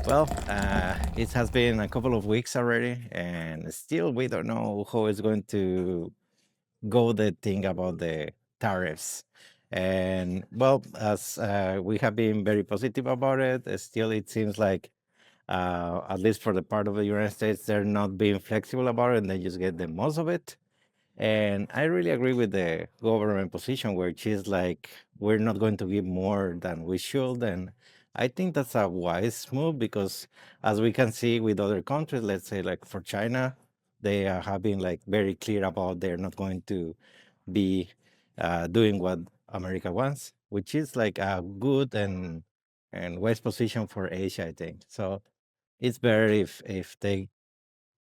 Well, it has been a couple of weeks already, and still we don't know how it's going to go the thing about the tariffs. And well, as we have been very positive about it, still it seems like, at least for the part of the United States, they're not being flexible about it, and they just get the most of it. And I really agree with the government position, which is like we're not going to give more than we should. And I think that's a wise move because, as we can see with other countries, let's say like for China, they have been like very clear about they're not going to be doing what America wants, which is like a good and wise position for Asia, I think. So it's better if they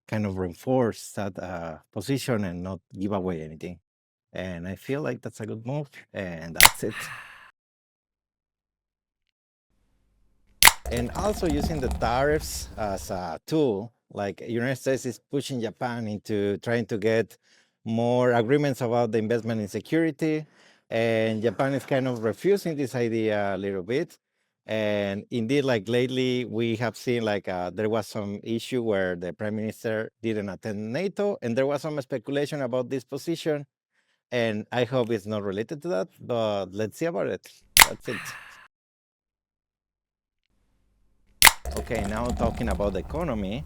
kind of reinforce that position and not give away anything. And I feel like that's a good move. And that's it. And also using the tariffs as a tool, like United States is pushing Japan into trying to get more agreements about the investment in security. And Japan is kind of refusing this idea a little bit. And indeed, like lately, we have seen like there was some issue where the prime minister didn't attend NATO, and there was some speculation about this position. And I hope it's not related to that, but let's see about it. That's it. Okay, now talking about the economy,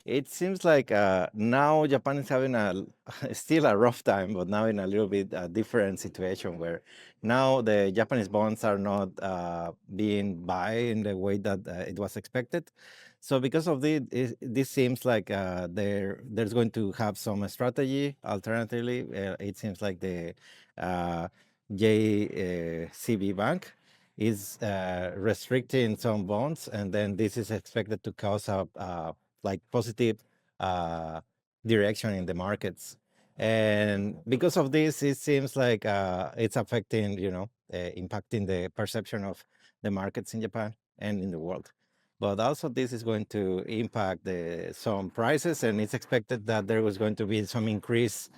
it seems like now Japan is having a still a rough time, but now in a little bit different situation where now the Japanese bonds are not being buy in the way that it was expected. So because of this seems like there's going to have some strategy. Alternatively, it seems like the uh, JCB Bank is restricting some bonds, and then this is expected to cause a like positive uh, direction in the markets. And because of this, it seems like it's affecting, impacting the perception of the markets in Japan and in the world. But also, this is going to impact some prices, and it's expected that there was going to be some increase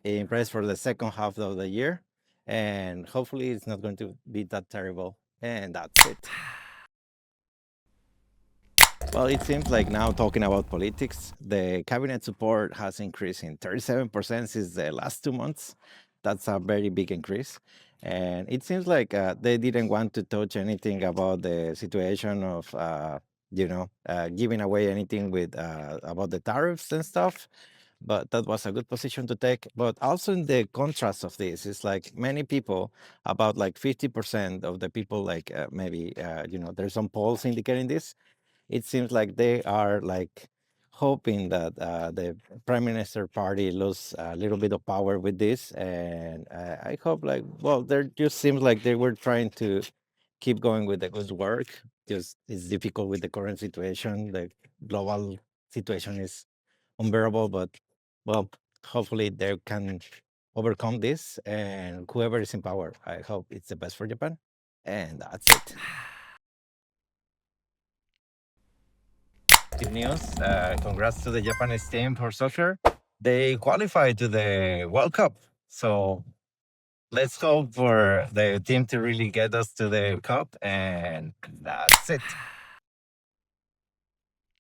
in price for the second half of the year. And hopefully, it's not going to be that terrible. And that's it. Well, it seems like now talking about politics, the cabinet support has increased in 37% since the last 2 months. That's a very big increase. And it seems like they didn't want to touch anything about the situation of, giving away anything with about the tariffs and stuff. But that was a good position to take. But also in the contrast of this, it's like many people, about like 50% of the people, like maybe, there's some polls indicating this. It seems like they are like hoping that the prime minister party lose a little bit of power with this, and I hope like well, there just seems like they were trying to keep going with the good work. Just it's difficult with the current situation. The global situation is unbearable, but well, hopefully they can overcome this, and whoever is in power, I hope it's the best for Japan. And that's it. Good news. Congrats to the Japanese team for soccer. They qualified to the World Cup. So let's hope for the team to really get us to the cup. And that's it.